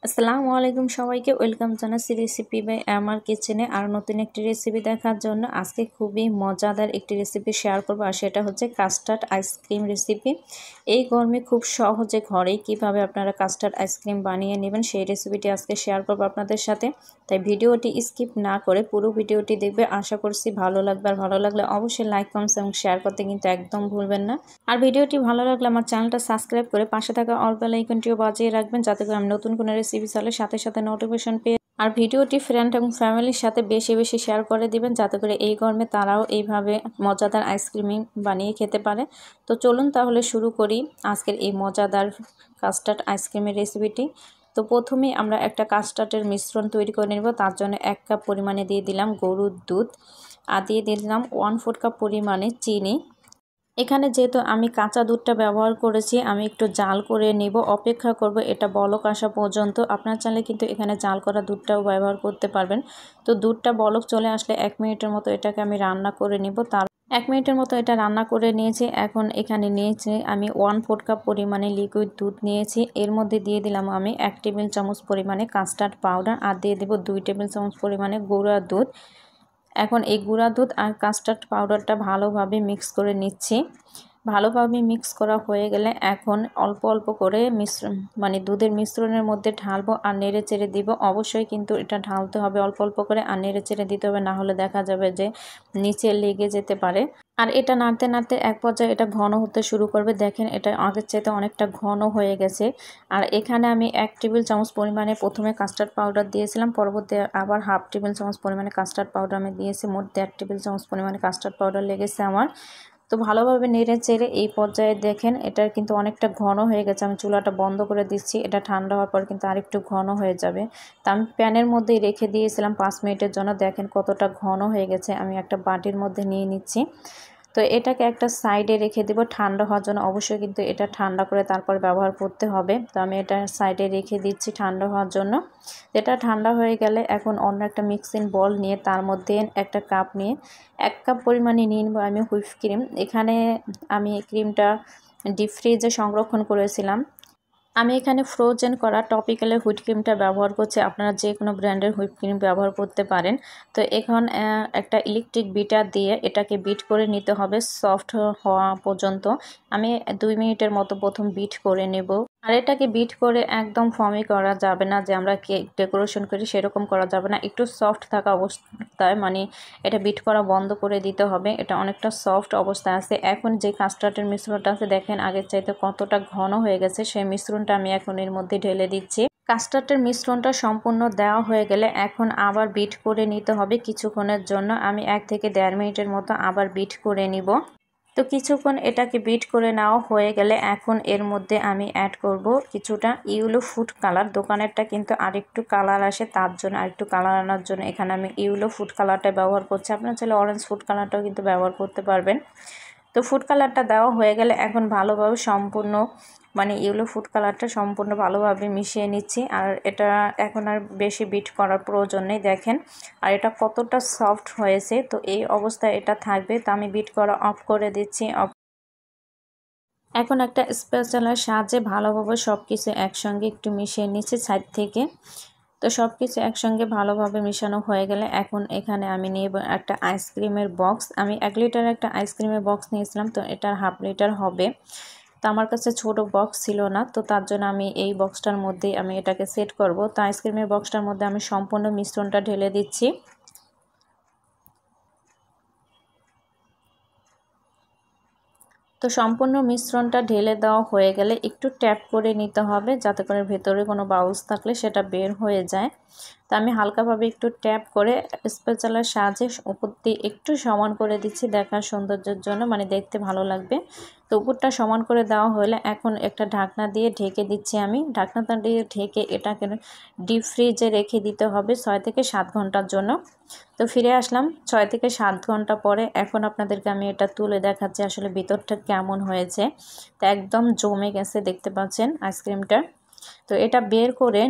আসসালামু আলাইকুম সবাইকে ওয়েলকাম জানাচ্ছি রেসিপি বাই আমার কিচেনে আর নতুন একটি রেসিপি দেখার জন্য। আজকে খুবই মজাদার একটি রেসিপি শেয়ার করব, আর সেটা হচ্ছে কাস্টার্ড আইসক্রিম রেসিপি। এই গরমে খুব সহজে ঘরেই কিভাবে আপনারা কাস্টার্ড আইসক্রিম বানিয়ে নেবেন সেই রেসিপিটি আজকে শেয়ার করব আপনাদের সাথে। তাই ভিডিওটি স্কিপ না করে পুরো ভিডিওটি দেখবে, আশা করছি ভালো লাগবে। আর ভালো লাগলে অবশ্যই লাইক কমেন্টস এবং শেয়ার করতে কিন্তু একদম ভুলবেন না। আর ভিডিওটি ভালো লাগলে আমার চ্যানেলটা সাবস্ক্রাইব করে পাশে থাকা অল বেল আইকনটিও বাজিয়ে রাখবেন, যাতে করে আমি নতুন কোনো রেসিপি চাইলে সাথে সাথে নোটিফিকেশন পেয়ে। আর ভিডিওটি ফ্রেন্ড এবং ফ্যামিলির সাথে বেশি বেশি শেয়ার করে দিবেন, যাতে করে এই গরমে তারাও এইভাবে মজাদার আইসক্রিম বানিয়ে খেতে পারে। তো চলুন তাহলে শুরু করি আজকের এই মজাদার কাস্টার্ড আইসক্রিমের রেসিপিটি। তো প্রথমেই আমরা একটা কাস্টার্ডের মিশ্রণ তৈরি করে নেব। তার জন্য 1 কাপ পরিমাণে দিয়ে দিলাম গরুর দুধ, আর দিয়ে দিলাম 1/4 কাপ পরিমাণে চিনি। এখানে যেহেতু আমি কাঁচা দুধটা ব্যবহার করেছি, আমি একটু জাল করে নেব, অপেক্ষা করব এটা বলক আসা পর্যন্ত। আপনার চাইলে কিন্তু এখানে জাল করা দুধটাও ব্যবহার করতে পারবেন। তো দুধটা বলক চলে আসলে 1 মিনিটের মতো এটাকে আমি রান্না করে নিব। তার 1 মিনিটের মতো এটা রান্না করে নিয়েছি। এখন এখানে নিয়েছি আমি 1/4 কাপ পরিমাণে লিকুইড দুধ নিয়েছি। এর মধ্যে দিয়ে দিলাম আমি 1 টেবিল চামচ পরিমাণে কাস্টার্ড পাউডার, আর দিয়ে দেব 2 টেবিল চামচ পরিমাণে গুঁড়া দুধ। এখন এই গুঁড়া দুধ আর কাস্টার্ড পাউডারটা ভালোভাবে মিক্স করে নিচ্ছি। ভালোভাবে মিক্স করা হয়ে গেলে এখন অল্প অল্প করে দুধের মিশ্রণের মধ্যে ঢালবো আর নেড়ে চেড়ে দিব। অবশ্যই কিন্তু এটা ঢালতে হবে অল্প অল্প করে, আর নেড়ে চেড়ে দিতে হবে, না হলে দেখা যাবে যে নিচে লেগে যেতে পারে। আর এটা নাড়তে নাড়তে এক পর্যায়ে এটা ঘন হতে শুরু করবে। দেখেন এটা আগের চাইতে অনেকটা ঘন হয়ে গেছে। আর এখানে আমি 1 টেবিল চামচ পরিমাণে প্রথমে কাস্টার্ড পাউডার দিয়েছিলাম, পরবর্তী আবার 1/2 টেবিল চামচ পরিমাণে কাস্টার্ড পাউডার আমি দিয়েছি। মোট 1.5 টেবিল চামচ পরিমাণে কাস্টার্ড পাউডার লেগেছে আমার। তো ভালোভাবে নেড়ে চেড়ে এই পর্যায়ে দেখেন এটা কিন্তু অনেকটা ঘন হয়ে গেছে। আমি চুলাটা বন্ধ করে দিচ্ছি, এটা ঠান্ডা হওয়ার পর কিন্তু আরেকটু ঘন হয়ে যাবে। তা আমি প্যানের মধ্যেই রেখে দিয়েছিলাম 5 মিনিটের জন্য। দেখেন কতটা ঘন হয়ে গেছে। আমি একটা বাটির মধ্যে নিয়ে নিচ্ছি। তো এটাকে একটা সাইডে রেখে দিব ঠান্ডা হওয়ার জন্য। অবশ্যই কিন্তু এটা ঠান্ডা করে তারপর ব্যবহার করতে হবে। তো আমি এটা সাইডে রেখে দিচ্ছি ঠান্ডা হওয়ার জন্য। এটা ঠান্ডা হয়ে গেলে এখন অন্য একটা মিক্সিং বল নিয়ে তার মধ্যে একটা কাপ নিয়ে 1 কাপ পরিমাণে নিয়ে নেব আমি হুইপ ক্রিম। এখানে আমি ক্রিমটা ডিপ ফ্রিজে সংরক্ষণ করেছিলাম। আমি এখানে ফ্রোজেন করা টপিক্যালের হুইপ ক্রিমটা ব্যবহার করছি। আপনারা যে কোনো ব্র্যান্ডের হুইপ ক্রিম ব্যবহার করতে পারেন। তো এখন একটা ইলেকট্রিক বিটার দিয়ে এটাকে বিট করে নিতে হবে সফট হওয়া পর্যন্ত। আমি 2 মিনিটের মতো প্রথম বিট করে নেব। আর এটাকে বিট করে একদম ফর্মি করা যাবে না, যে আমরা কেক ডেকোরেশন করি সেরকম করা যাবে না। একটু সফট থাকা অবস্থায় এটা বিট করা বন্ধ করে দিতে হবে। এটা অনেকটা সফট অবস্থায় আছে। এখন যে কাস্টার্ডের মিশ্রণটা আছে দেখেন আগের চাইতে কতটা ঘন হয়ে গেছে। সেই মিশ্রণটা আমি এখন এর মধ্যে ঢেলে দিচ্ছি। কাস্টার্ডের মিশ্রণটা সম্পূর্ণ দেওয়া হয়ে গেলে এখন আবার বিট করে নিতে হবে কিছুক্ষণের জন্য। আমি 1 থেকে 1.5 মিনিটের মতো আবার বিট করে নিব। তো কিছুক্ষণ এটাকে বিট করে নেওয়া হয়ে গেলে এখন এর মধ্যে আমি অ্যাড করব কিছুটা ইয়েলো ফুড কালার। দোকানেরটা কিন্তু আরেকটু কালার আসে, তার জন্য আরেকটু কালার আনার জন্য এখানে আমি ইয়েলো ফুড কালারটা ব্যবহার করছি। আপনারা চাইলে অরেঞ্জ ফুড কালারটাও কিন্তু ব্যবহার করতে পারবেন। তো ফুড কালারটা দেওয়া হয়ে গেলে এখন ভালোভাবে ইয়েলো ফুড কালারটা সম্পূর্ণ ভালোভাবে মিশিয়ে নিচ্ছি। আর এটা এখন আর বেশি বিট করার প্রয়োজন নেই। দেখেন আর এটা কতটা সফট হয়েছে। তো এই অবস্থায় এটা থাকবে। তো আমি বিট করা অফ করে দিচ্ছি। এখন একটা স্প্যাচুলার সাহায্যে ভালোভাবে সব কিছু একসঙ্গে একটু মিশিয়ে নিচ্ছি সাইড থেকে। তো সব কিছু একসঙ্গে ভালোভাবে মিশানো হয়ে গেলে এখন এখানে আমি নিয়ে একটা আইসক্রিমের বক্স। আমি 1 লিটার একটা আইসক্রিমের বক্স নিয়েছিলাম, তো এটার 1/2 লিটার হবে। তো আমার কাছে ছোট বক্স ছিল না, তো তার জন্য আমি এই বক্সটার মধ্যেই আমি এটাকে সেট করব। তো আইসক্রিমের বক্সটার মধ্যে আমি সম্পূর্ণ মিশ্রণটা ঢেলে দিচ্ছি। তো সম্পূর্ণ মিশ্রণটা ঢেলে দেওয়া হয়ে গেলে একটু ট্যাপ করে নিতে হবে, যাতে করে ভেতরে কোনো বাউলস থাকলে সেটা বের হয়ে যায়। তো আমি হালকাভাবে একটু ট্যাপ করে স্প্যাচুলার সাহায্যে উপর দিয়ে একটু সমান করে দিচ্ছি দেখার সৌন্দর্যের জন্য, দেখতে ভালো লাগবে। তো উপরটা সমান করে দেওয়া হলে এখন একটা ঢাকনা দিয়ে ঢেকে দিচ্ছি। আমি ঢাকনাটা দিয়ে ঢেকে এটাকে ডিপ ফ্রিজে রেখে দিতে হবে 6 থেকে 7 ঘন্টার জন্য। তো ফিরে আসলাম 6 থেকে 7 ঘন্টা পরে। এখন আপনাদেরকে আমি এটা তুলে দেখাচ্ছি আসলে ভিতরটা কেমন হয়েছে। তো একদম জমে গেছে দেখতে পাচ্ছেন আইসক্রিমটা। তো এটা বের করে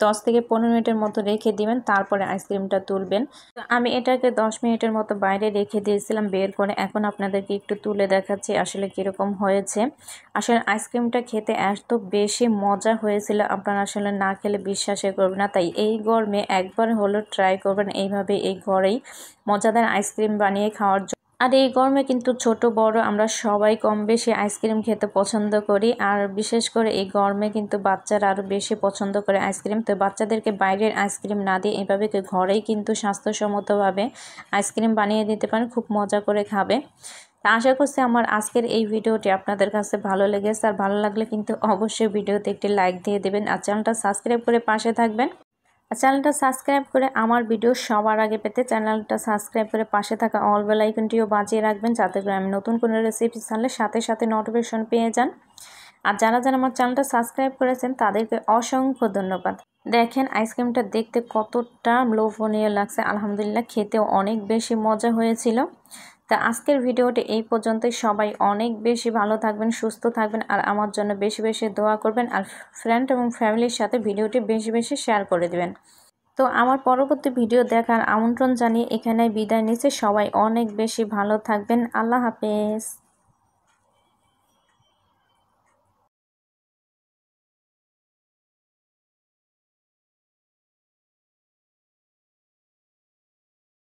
10 থেকে 15 মিনিটের মতো রেখে দিবেন, তারপরে আইসক্রিমটা তুলবেন। তো আমি এটাকে 10 মিনিটের মতো বাইরে রেখে দিয়েছিলাম বের করে। এখন আপনাদেরকে একটু তুলে দেখাচ্ছি আসলে কীরকম হয়েছে। আসলে আইসক্রিমটা খেতে এত বেশি মজা হয়েছিল, আপনারা আসলে না খেলে বিশ্বাসই করবেন না। তাই এই গরমে একবার হলো ট্রাই করবেন এইভাবে এই ঘরেই মজাদার আইসক্রিম বানিয়ে খাওয়ার জন্য। আর এই গরমে কিন্তু ছোট বড় আমরা সবাই কম বেশি আইসক্রিম খেতে পছন্দ করি, আর বিশেষ করে এই গরমে কিন্তু বাচ্চারা আরও বেশি পছন্দ করে আইসক্রিম। তো বাচ্চাদেরকে বাইরের আইসক্রিম না দিয়ে এভাবে ঘরেই কিন্তু স্বাস্থ্যসম্মতভাবে আইসক্রিম বানিয়ে দিতে পারেন, খুব মজা করে খাবে। তা আশা করছি আমার আজকের এই ভিডিওটি আপনাদের কাছে ভালো লেগেছে, আর ভালো লাগলে কিন্তু অবশ্যই ভিডিওতে একটি লাইক দিয়ে দেবেন, আর চ্যানেলটা সাবস্ক্রাইব করে পাশে থাকবেন। চ্যানেলটা সাবস্ক্রাইব করে আমার ভিডিও সবার আগে পেতে চ্যানেলটা সাবস্ক্রাইব করে পাশে থাকা অল বেল আইকনটিও বাজিয়ে রাখবেন, যাতে করে আমি নতুন কোনো রেসিপি ছাড়লে সাথে সাথে নোটিফিকেশন পেয়ে যান। আর যারা যারা আমার চ্যানেলটা সাবস্ক্রাইব করেছেন তাদেরকে অসংখ্য ধন্যবাদ। দেখেন আইসক্রিমটা দেখতে কতটা লোভনীয় লাগছে, আলহামদুলিল্লাহ খেতেও অনেক বেশি মজা হয়েছিল। তা আজকের ভিডিওটি এই পর্যন্তই। সবাই অনেক বেশি ভালো থাকবেন, সুস্থ থাকবেন, আর আমার জন্য বেশি বেশি দোয়া করবেন, আর ফ্রেন্ড এবং ফ্যামিলির সাথে ভিডিওটি বেশি বেশি শেয়ার করে দেবেন। তো আমার পরবর্তী ভিডিও দেখার আমন্ত্রণ জানিয়ে এখানে বিদায় নিচ্ছি। সবাই অনেক বেশি ভালো থাকবেন। আল্লাহ হাফেজ।